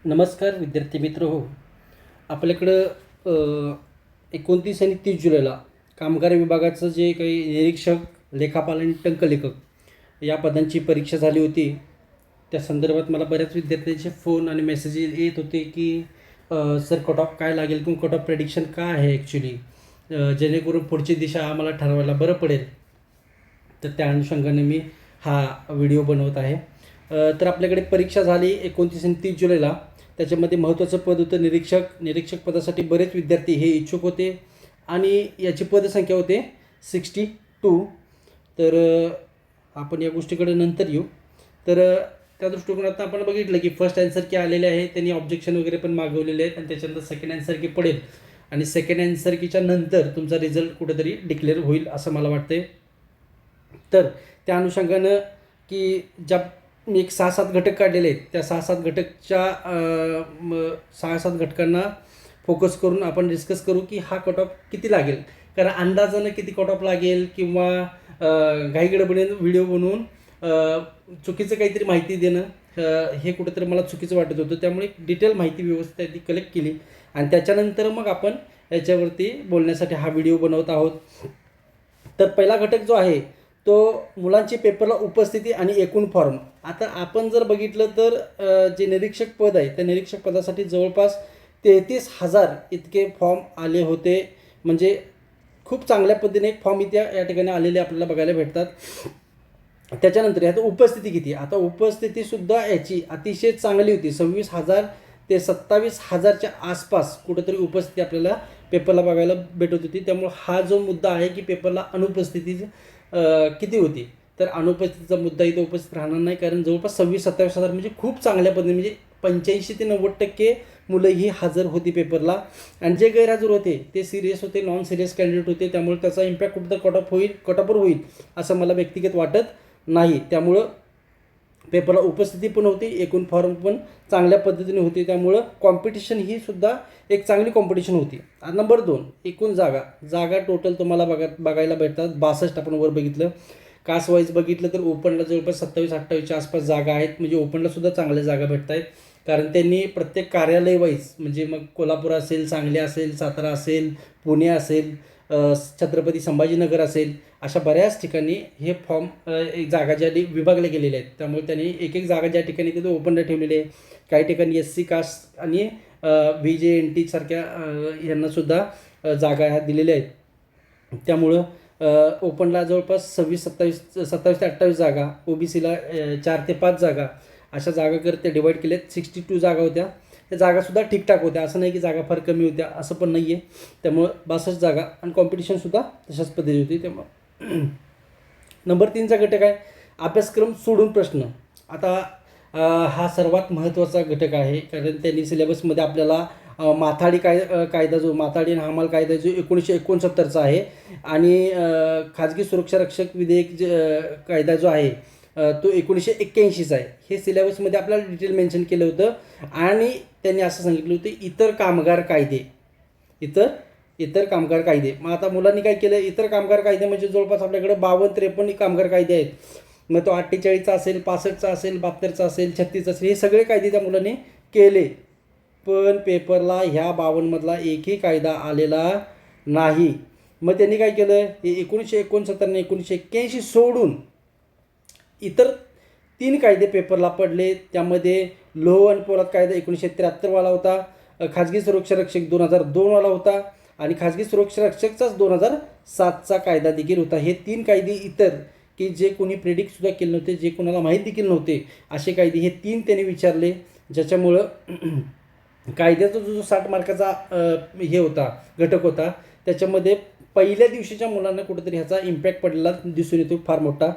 नमस्कार विद्यार्थी मित्र हो. आपल्याकडं 29 आणि 30 जुलैला कामगार विभागाचं जे काही निरीक्षक, लेखापाल आणि टंकलेखक या पदांची परीक्षा झाली होती. त्या संदर्भात मला बऱ्याच विद्यार्थ्यांचे फोन आणि मेसेजेस येत होते की सर कट ऑफ काय लागेल किंवा कट ऑफ प्रेडिक्शन काय आहे ॲक्च्युली, जेणेकरून पुढची दिशा आम्हाला ठरवायला बरं पडेल. तर त्या अनुषंगाने मी हा व्हिडिओ बनवत आहे. तर आपल्याकडे परीक्षा झाली 29 आणि 30 जुलैला. त्याच्यामध्ये महत्त्वाचं पद होतं निरीक्षक पदासाठी बरेच विद्यार्थी हे इच्छुक होते आणि याची पदसंख्या होते 62. तर आपण या गोष्टीकडे नंतर येऊ. तर त्या दृष्टिकोनातून आपण बघितलं की फर्स्ट ॲन्सर की आलेले आहे, त्यांनी ऑब्जेक्शन वगैरे पण मागवलेले आहेत आणि त्याच्यानंतर सेकंड ॲन्सर की पडेल आणि सेकंड ॲन्सर कीच्या नंतर तुमचा रिझल्ट कुठेतरी डिक्लेअर होईल असं मला वाटते. तर त्या अनुषंगानं की ज्या मी एक 6-7 घटक काढलेले आहेत, त्या 6-7 घटकच्या 6-7 घटकांना फोकस करून आपण डिस्कस करू की हा कट ऑफ किती लागेल. कारण अंदाजानं किती कट ऑफ लागेल किंवा घाईगडबडीनं व्हिडिओ बनवून चुकीचं काहीतरी माहिती देणं हे कुठंतरी मला चुकीचं वाटत होतं. त्यामुळे डिटेल माहिती व्यवस्थित ती कलेक्ट केली आणि त्याच्यानंतर मग आपण याच्यावरती बोलण्यासाठी हा व्हिडिओ बनवत आहोत. तर पहिला घटक जो आहे तो मुलांची पेपरला उपस्थिती आणि एकूण फॉर्म. आता आपण जर बघितलं तर जे निरीक्षक पद आहे त्या निरीक्षक पदासाठी जवळपास 33,000 इतके फॉर्म आले होते. म्हणजे खूप चांगल्या पद्धतीने फॉर्म इथे या ठिकाणी आलेले आपल्याला बघायला भेटतात. त्याच्यानंतर आता उपस्थिती किती, आता उपस्थितीसुद्धा याची अतिशय चांगली होती. 26,000 ते 27,000च्या आसपास कुठंतरी उपस्थिती आपल्याला पेपरला बघायला भेटत होती. त्यामुळे हा जो मुद्दा आहे की पेपरला अनुपस्थिती किती होती, तर अनुपस्थितीचा मुद्दा इथं उपस्थित राहणार नाही. कारण जवळपास 26,000-27,000 म्हणजे खूप चांगल्या पद्धतीने म्हणजे 85 ते 90% मुलं ही हजर होती पेपरला. आणि जे गैरहजर होते ते सिरियस होते, नॉन सिरियस कॅन्डिडेट होते. त्यामुळे त्याचा इम्पॅक्ट कुठं कटऑफवर होईल असं मला व्यक्तिगत वाटत नाही. त्यामुळं पेपरला उपस्थिती पण होती, एकूण फॉर्म पण चांगल्या पद्धतीने होती. त्यामुळं कॉम्पिटिशन ही सुद्धा एक चांगली कॉम्पिटिशन होती. नंबर 2, एकूण जागा टोटल तुम्हाला बघायला भेटतात 62. आपण वर बघितलं कास्ट वाईज बघितलं तर ओपनला जवळपास 27-28च्या आसपास जागा आहेत. म्हणजे ओपनला सुद्धा चांगल्या जागा भेटत आहेत. कारण त्यांनी प्रत्येक कार्यालय वाईज म्हणजे मग कोल्हापूर असेल, सांगली असेल, सातारा असेल, पुणे असेल, छत्रपती संभाजीनगर असेल, अशा बऱ्याच ठिकाणी हे फॉर्म एक जागा ज्या विभागल्या गेलेल्या आहेत. त्यामुळे त्यांनी एक जागा ज्या ठिकाणी तिथे ओपनला ठेवलेली आहे. काही ठिकाणी SC कास्ट आणि VJNT सारख्या यांनासुद्धा जागा ह्या दिलेल्या आहेत. त्यामुळं ओपनला जवळपास 27 ते 28 जागा, OBCला 4 ते 5 जागा, अशा जागा ते डिवाईड केल्यात. 62 जागा होत्या. त्या जागासुद्धा ठीकठाक होत्या, असं नाही की जागा फार कमी होत्या असं पण नाही आहे. त्यामुळं 62 जागा आणि कॉम्पिटिशनसुद्धा तशाच पद्धती होती. त्यामुळं नंबर 3चा घटक आहे अभ्यासक्रम सोडून प्रश्न. आता हा सर्वात महत्त्वाचा घटक आहे. कारण त्यांनी सिलेबसमध्ये आपल्याला माथाडी कायदा जो माथाडी आणि हमाल कायदा जो 1969चा आहे आणि खाजगी सुरक्षा रक्षक विधेयक कायदा जो आहे तो 1981चा आहे. हे सिलेबसमध्ये आपल्याला डिटेल मेन्शन केलं होतं. आणि त्यांनी असं सांगितलं होतं इतर कामगार कायदे. मग आता मुलांनी काय केलं, इतर कामगार कायदे म्हणजे जवळपास आपल्याकडे 52-53 कामगार कायदे आहेत. मग तो 48चा असेल, 65चा असेल, 72चा असेल, 36चा असेल, हे सगळे कायदे त्या मुलांनी केले. पण पेपरला ह्या 52मधला एकही कायदा आलेला नाही. मग त्यांनी काय केलं, हे 1969 आणि 1981 सोडून इतर 3 कायदे पेपरला पडले. त्यामध्ये लोह आणि पोलाद कायदा 1973 वाला होता, खाजगी सुरक्षा रक्षक 2002 वाला होता आणि खाजगी सुरक्षा रक्षकचाच 2007चा कायदा देखील होता. हे 3 कायदे इतर की जे कोणी प्रेडिक्टसुद्धा केले नव्हते, जे कोणाला माहीत देखील नव्हते, असे कायदे हे 3 त्यांनी विचारले. ज्याच्यामुळं कायद्याचा जो 60 मार्काचा हे होता घटक होता, त्याच्यामध्ये पहिल्या दिवशीच्या मुलांना कुठेतरी ह्याचा इम्पॅक्ट पडलेला दिसून येतो फार मोठा.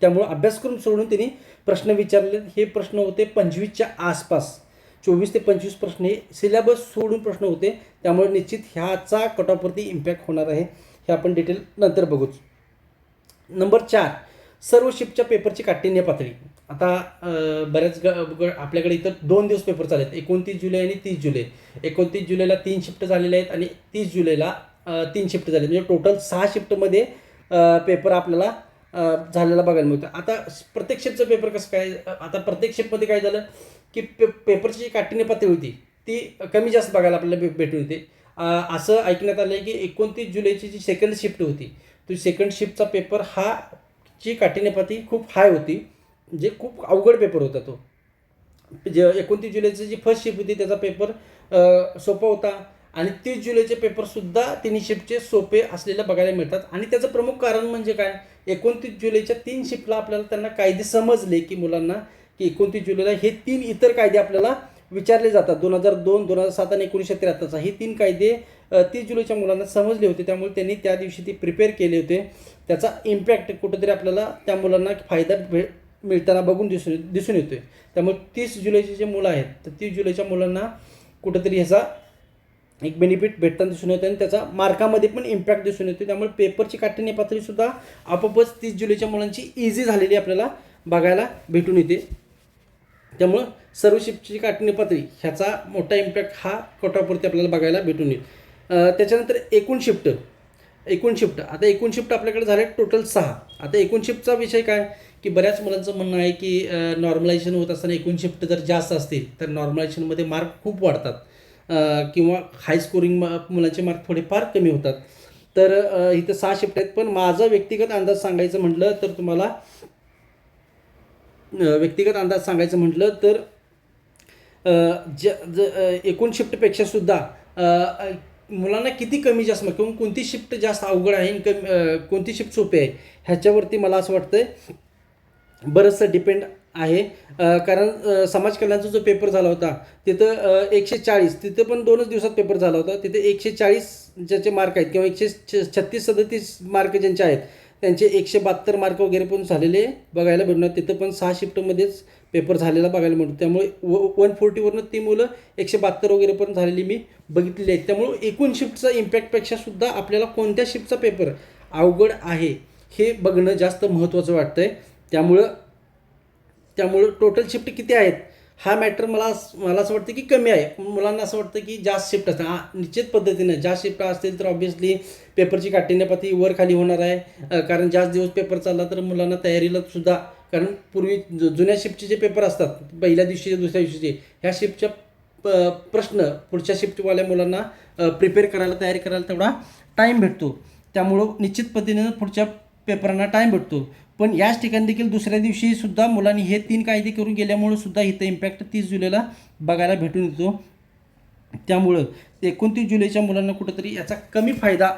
त्यामुळं अभ्यासक्रम सोडून त्यांनी प्रश्न विचारले. हे प्रश्न होते 25च्या आसपास, 24 ते 25 प्रश्न हे सिलेबस सोडून प्रश्न होते. त्यामुळे निश्चित ह्याचा कटऑफवरती इम्पॅक्ट होणार आहे. हे आपण डिटेल नंतर बघूच. नंबर 4, सर्व शिफ्टच्या पेपरची काठिण्य पातळी. आता बऱ्याच आपल्याकडे इथं 2 दिवस पेपर चालले आहेत, 29 जुलै आणि 30 जुलै. 29 जुलैला 3 शिफ्ट झालेल्या आहेत आणि 30 जुलैला 3 शिफ्ट झाले. म्हणजे टोटल 6 शिफ्टमध्ये पेपर आपल्याला झालेला बघायला मिळतं. आता प्रत्येक शिफ्टचं पेपर कसं काय, आता प्रत्येक शिफ्टमध्ये काय झालं की पेपरची जी काठिण्य पातळी होती ती कमी जास्त बघायला आपल्याला भेटून येते. असं ऐकण्यात आलं आहे की 29 जुलैची जी सेकंड शिफ्ट होती, तो सेकंड शिफ्टचा पेपर हा ची काठिण्य पातळी खूप हाय होती, म्हणजे खूप अवघड पेपर होता तो. जे 29 जुलैची जी फर्स्ट शिफ्ट होती त्याचा पेपर सोपा होता आणि 30 जुलैचे पेपरसुद्धा तिन्ही शिफ्टचे सोपे असलेले बघायला मिळतात. आणि त्याचं प्रमुख कारण म्हणजे काय, 29 जुलैच्या 3 शिफ्टला आपल्याला त्यांना कायदे समजले की मुलांना की 29 जुलैला हे 3 इतर कायदे आपल्याला विचारले जातात. 2002, 2007 आणि 1973चा हे 3 कायदे 30 जुलैच्या मुलांना समजले होते. त्यामुळे त्यांनी त्या दिवशी ते प्रिपेअर केले होते. त्याचा इम्पॅक्ट कुठंतरी आपल्याला त्या मुलांना फायदा मिळताना दिसून येतो आहे. त्यामुळे 30 जुलैचे जे मुलं आहेत तर 30 जुलैच्या मुलांना कुठंतरी ह्याचा एक बेनिफिट भेटताना दिसून येतो आणि त्याचा मार्कामध्ये पण इम्पॅक्ट दिसून येतो. त्यामुळे पेपरची काठिण्य पातळीसुद्धा आपोआपच 30 जुलैच्या मुलांची इझी झालेली आपल्याला बघायला भेटून येते. त्यामुळं सर्व शिफ्टची काठिण्य पातळी ह्याचा मोठा इम्पॅक्ट हा कटऑफवरती आपल्याला बघायला भेटून येईल. त्याच्यानंतर एकूण शिफ्ट आता एकूण शिफ्ट आपल्याकडे झाले टोटल 6. आता एकूण शिफ्टचा विषय काय की बऱ्याच मुलांचं म्हणणं आहे की नॉर्मलायझेशन होत असताना एकूण शिफ्ट जर जास्त असतील तर नॉर्मलायझेशनमध्ये मार्क खूप वाढतात किंवा हाय स्कोरिंग मुलांचे मार्क थोडेफार कमी होतात. तर इथं 6 शिफ्ट आहेत. पण माझा व्यक्तिगत अंदाज सांगायचं म्हटलं तर तुम्हाला एकूण शिफ्टपेक्षासुद्धा मुलांना किती कमी जास्त किंवा कोणती शिफ्ट जास्त अवघड आहे आणि कोणती शिफ्ट सोपी आहे ह्याच्यावरती मला असं वाटतं बरंचसं डिपेंड आहे. कारण समाज कल्याणचा जो पेपर झाला होता तिथं 140, तिथं पण 2च दिवसात पेपर झाला होता. तिथे 140 ज्याचे मार्क आहेत किंवा 136-37 मार्क ज्यांचे आहेत त्यांचे 172 मार्क वगैरे पण झालेले बघायला भेटणार. तिथं पण 6 शिफ्टमध्येच पेपर झालेला बघायला मिळतो. त्यामुळे 140वरनं ती मुलं 172 वगैरे पण झालेली मी बघितलेली आहेत. त्यामुळे एकूण शिफ्टचा इम्पॅक्टपेक्षासुद्धा आपल्याला कोणत्या शिफ्टचा पेपर अवघड आहे हे बघणं जास्त महत्त्वाचं वाटतं आहे. त्यामुळं टोटल शिफ्ट किती आहेत हा मॅटर मला असं वाटतं की कमी आहे. मुलांना असं वाटतं की जास्त शिफ्ट असतात. निश्चित पद्धतीनं जास्त शिफ्ट असतील तर ऑब्व्हियसली पेपरची काठिण्य पातळी वर खाली होणार आहे. कारण जास्त दिवस पेपर चालला तर मुलांना तयारीला सुद्धा, कारण पूर्वी जुन्या शिफ्टचे जे पेपर असतात पहिल्या दिवशीचे दुसऱ्या दिवशीचे ह्या शिफ्टच्या प्रश्न पुढच्या शिफ्टवाल्या मुलांना प्रिपेअर करायला तयारी करायला तेवढा टाईम भेटतो. त्यामुळं निश्चित पद्धतीनं पुढच्या पेपरांना टाईम भेटतो. पण याच ठिकाणी देखील दुसऱ्या दिवशीसुद्धा मुलांनी हे 3 कायदे करून गेल्यामुळं सुद्धा इथं इम्पॅक्ट 30 जुलैला बघायला भेटून येतो. त्यामुळं 29 जुलैच्या मुलांना कुठंतरी याचा कमी फायदा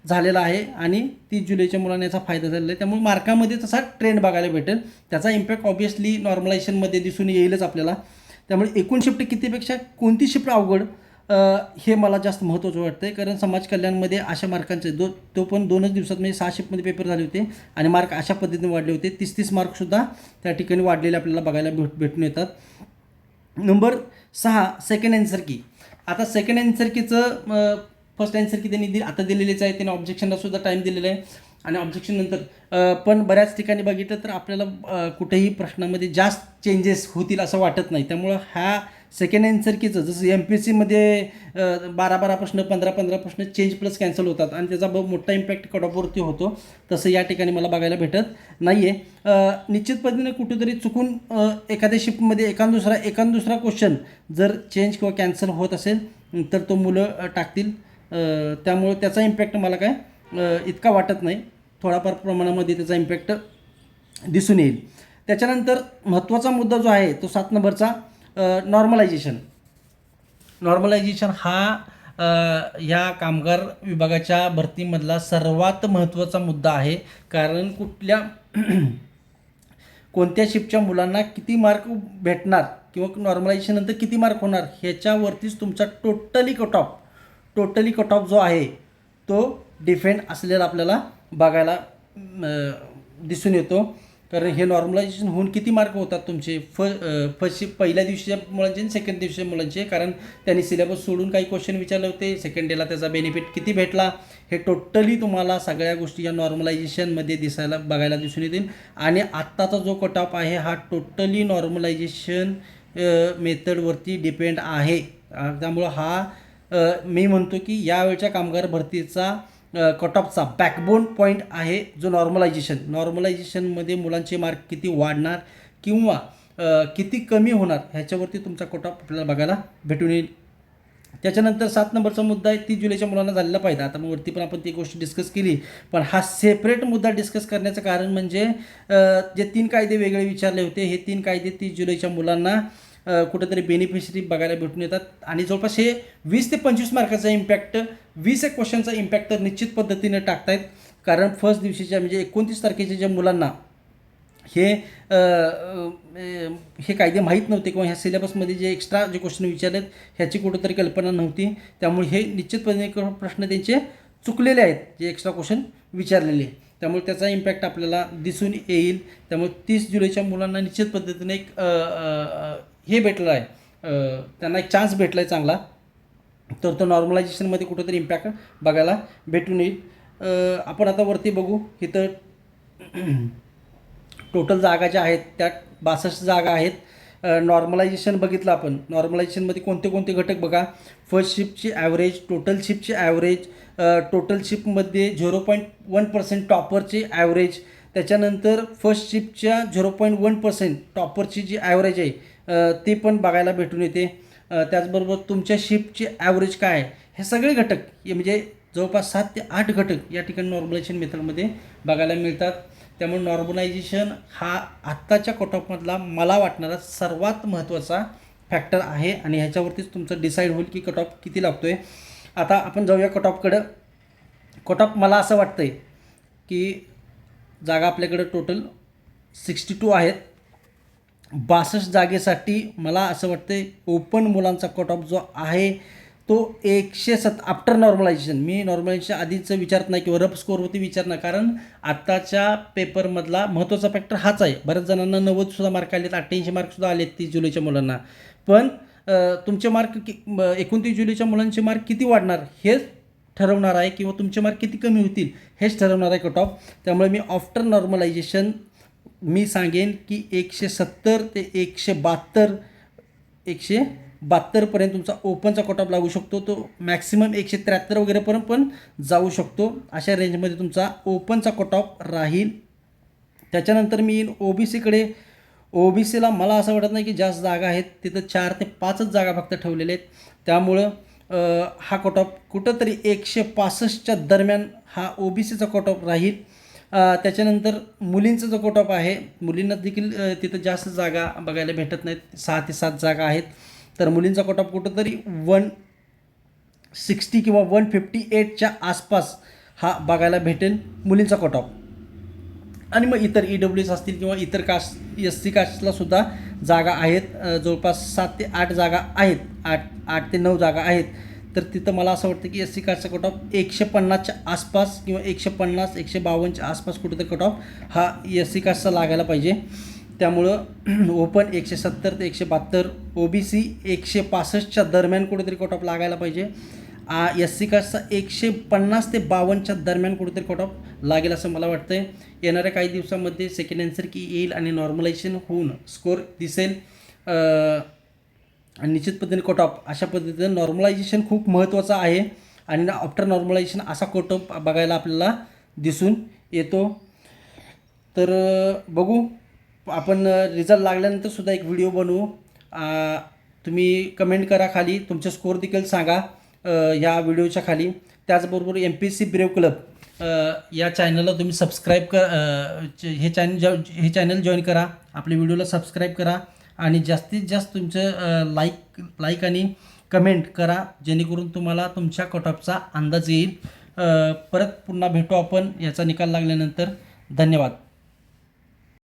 झालेला आहे आणि 30 जुलैच्या मुलांना याचा फायदा झालेला आहे. त्यामुळे मार्कामध्ये तसा ट्रेंड बघायला भेटेल. त्याचा इम्पॅक्ट ऑब्व्हियसली नॉर्मलायझेशनमध्ये दिसून येईलच आपल्याला. त्यामुळे एकूण शिफ्ट कितीपेक्षा कोणती शिफ्ट अवघड हे मला जास्त महत्त्वाचं वाटतं आहे. कारण समाज कल्याणमध्ये अशा मार्कांचे तो पण 2च दिवसात म्हणजे 6 शिफ्टमध्ये पेपर झाले होते आणि मार्क अशा पद्धतीने वाढले होते. 30-30 मार्कसुद्धा त्या ठिकाणी वाढलेले आपल्याला बघायला भेटून येतात. Number 6 second answer key. आता second answer कीचं first answer key त्यांनी आता दिलेलेच आहे. त्यांनी ऑब्जेक्शनला सुद्धा टाईम दिलेला आहे आणि ऑब्जेक्शन नंतर पण बऱ्याच ठिकाणी बघितलं तर आपल्याला कुठेही प्रश्नामध्ये जास्त चेंजेस होतील असं वाटत नाही. त्यामुळं ह्या सेकंड अँसर कीचं जसं MPSCमध्ये 12 प्रश्न 15 प्रश्न चेंज प्लस कॅन्सल होतात आणि त्याचा मोठा इम्पॅक्ट कटऑफवरती होतो, तसं या ठिकाणी मला बघायला भेटत नाही आहे. निश्चित पद्धतीने कुठेतरी चुकून एखाद्या शिफ्टमध्ये एखाद दुसरा क्वेश्चन जर चेंज किंवा कॅन्सल होत असेल तर तो मुलं टाकतील. त्यामुळे त्याचा इम्पॅक्ट मला काय इतका वाटत नाही. थोडाफार प्रमाणामध्ये त्याचा इम्पॅक्ट दिसून येईल. त्याच्यानंतर महत्त्वाचा मुद्दा जो आहे तो 7 नंबरचा नॉर्मलायझेशन हा या कामगार विभागाच्या भरतीमधला सर्वात महत्त्वाचा मुद्दा आहे. कारण कोणत्या शिफ्टच्या मुलांना किती मार्क भेटणार किंवा नॉर्मलायझेशन नंतर किती मार्क होणार ह्याच्यावरतीच तुमचा टोटली कट ऑफ जो आहे तो डिफेंड असलेला आपल्याला बघायला दिसून येतो. कारण हे नॉर्मलायझेशन होऊन किती मार्क होतात तुमचे फर्स्ट पहिल्या दिवशीच्या मुलांचे आणि सेकंड दिवशीच्या मुलांचे, कारण त्यांनी सिलेबस सोडून काही क्वेश्चन विचारले होते. सेकंड डेला त्याचा बेनिफिट किती भेटला हे टोटली तुम्हाला सगळ्या गोष्टी या नॉर्मलायझेशनमध्ये बघायला दिसून येतील. आणि आत्ताचा जो कट ऑफ आहे हा टोटली नॉर्मलायझेशन मेथडवरती डिपेंड आहे. त्यामुळं हा मी म्हणतो की यावेळच्या कामगार भरतीचा कट ऑफचा बॅकबोन पॉईंट आहे जो नॉर्मलायझेशनमध्ये मुलांचे मार्क किती वाढणार किंवा किती कमी होणार ह्याच्यावरती तुमचा कट ऑफ आपल्याला बघायला भेटून येईल. त्याच्यानंतर 7 नंबरचा मुद्दा आहे 30 जुलैच्या मुलांना झालेला फायदा. आता मग वरती पण आपण ती गोष्ट डिस्कस केली, पण हा सेपरेट मुद्दा डिस्कस करण्याचं कारण म्हणजे जे 3 कायदे वेगळे विचारले होते, हे 3 कायदे 30 जुलैच्या मुलांना कुठेतरी बेनिफिशरी बघायला भेटून येतात आणि जवळपास हे 20 ते 25 मार्काचा इम्पॅक्ट, 20 एक क्वेश्चनचा इम्पॅक्ट तर निश्चित पद्धतीने टाकतायत. कारण फर्स्ट दिवशीच्या म्हणजे 29 तारखेच्या ज्या मुलांना हे कायदे माहीत नव्हते किंवा ह्या सिलेबसमध्ये जे एक्स्ट्रा जे क्वेश्चन विचारलेत ह्याची कुठंतरी कल्पना नव्हती, त्यामुळे हे निश्चितपणे प्रश्न त्यांचे चुकलेले आहेत जे एक्स्ट्रा क्वेश्चन विचारलेले. त्यामुळे त्याचा इम्पॅक्ट आपल्याला दिसून येईल. त्यामुळे 30 जुलैच्या मुलांना निश्चित पद्धतीने एक हे भेटलं आहे, त्यांना एक चान्स भेटला आहे चांगला, तर तो नॉर्मलायझेशनमध्ये कुठंतरी इम्पॅक्ट बघायला भेटून येईल. आपण आता वरती बघू, इथं टोटल जागा ज्या आहेत त्यात 62 जागा आहेत. नॉर्मलायझेशन बघितलं आपण, नॉर्मलायझेशनमध्ये कोणते कोणते घटक बघा. फर्स्ट शिफ्टची ॲव्हरेज, टोटल शिफ्टची ॲव्हरेज, टोटल शिफ्टमध्ये 0.1% टॉपरची ॲव्हरेज, त्याच्यानंतर फर्स्ट शिफ्टच्या 0.1% टॉपरची जी ॲव्हरेज आहे ते पण बघायला भेटून येते. त्याचबरोबर तुमच्या शिफ्टची ॲव्हरेज काय आहे, हे सगळे घटक म्हणजे जवळपास 7 ते 8 घटक या ठिकाणी नॉर्मलायझेशन मेथडमध्ये बघायला मिळतात. त्यामुळे नॉर्मलायझेशन हा आत्ताच्या कट ऑफमधला मला वाटणारा सर्वात महत्त्वाचा फॅक्टर आहे आणि ह्याच्यावरतीच तुमचं डिसाईड होईल की कट ऑफ किती लागतो आहे. आता आपण जाऊया कट ऑफकडं. कट ऑफ मला असं वाटतं आहे की जागा आपल्याकडं टोटल 62 आहेत. 62 जागेसाठी मला असं वाटतं आहे ओपन मुलांचा कट ऑफ जो आहे तो 107 आफ्टर नॉर्मलायझेशन. मी नॉर्मलायझेशन आधीचं विचारत नाही किंवा रफ स्कोअरवरती विचार नाही, कारण आत्ताच्या पेपरमधला महत्त्वाचा फॅक्टर हाच आहे. बऱ्याच जणांना 90सुद्धा मार्क आलेत, 88 मार्कसुद्धा आलेत 30 जुलैच्या मुलांना. पण तुमचे मार्क 29 जुलैच्या मुलांचे मार्क किती वाढणार हेच ठरवणार आहे किंवा तुमचे मार्क किती कमी होतील हेच ठरवणार आहे कट ऑफ. त्यामुळे मी आफ्टर नॉर्मलायझेशन मी सांगेन की 170 ते 172पर्यंत तुमचा ओपनचा कट ऑफ लागू शकतो. तो मॅक्सिमम 173 वगैरेपर्यंत पण जाऊ शकतो. अशा रेंजमध्ये तुमचा ओपनचा कट ऑफ राहील. त्याच्यानंतर मी येईन OBCकडे. OBCला मला असं वाटत नाही की जास्त जागा आहेत, तिथं 4 ते 5च जागा फक्त ठेवलेल्या आहेत. त्यामुळं हा कट ऑफ कुठंतरी 165च्या दरम्यान हा OBCचा कट ऑफ राहील. त्याच्यानंतर मुलींचा जो कट ऑफ आहे, मुलींना देखील तिथं जास्त जागा बघायला भेटत नाहीत, 6 ते 7 जागा आहेत. तर मुलींचा कट ऑफ कुठंतरी 160 किंवा 158च्या आसपास हा बघायला भेटेल मुलींचा कट ऑफ. आणि मग इतर EWS असतील किंवा इतर कास्ट SC कास्टलासुद्धा जागा आहेत, जवळपास 7 ते 8 जागा आहेत, 8 ते 9 जागा आहेत. तर तिथं मला असं वाटतं की SC कास्टचा कट ऑफ 150च्या आसपास किंवा 150 152च्या आसपास कुठेतरी कट ऑफ हा SC कास्टचा लागायला पाहिजे. त्यामुळं ओपन 170 ते 172, OBC 165च्या दरम्यान कुठेतरी कट ऑफ लागायला पाहिजे. SC कास्टचा 150 ते 52च्या दरम्यान कुठेतरी कट ऑफ लागेल असं मला वाटतं आहे. येणाऱ्या काही दिवसामध्ये सेकंड आन्सर की येईल आणि नॉर्मलायझेशन होऊन स्कोअर दिसेल आणि निश्चित पद्धतीने कट ऑफ अशा पद्धतीने नॉर्मलायझेशन खूप महत्त्वाचं आहे आणि आफ्टर नॉर्मलायझेशन असा कट ऑफ बघायला आपल्याला दिसून येतो. तर बघू आपण रिझल्ट लागल्यानंतर सुद्धा एक व्हिडिओ बनवू. तुम्ही कमेंट करा खाली, तुमचे स्कोअर देखील सांगा या व्हिडिओच्या खाली. त्याचबरोबर MPSC ब्रेव क्लब या चॅनलला तुम्ही सबस्क्राईब हे चॅनल जॉईन करा, आपल्या व्हिडिओला सबस्क्राईब करा आणि जास्तीत जास्त तुमचं लाईक आणि कमेंट करा, जेणेकरून तुम्हाला तुमच्या कट ऑफचा अंदाज येईल. परत पुन्हा भेटू आपण याचा निकाल लागल्यानंतर. धन्यवाद.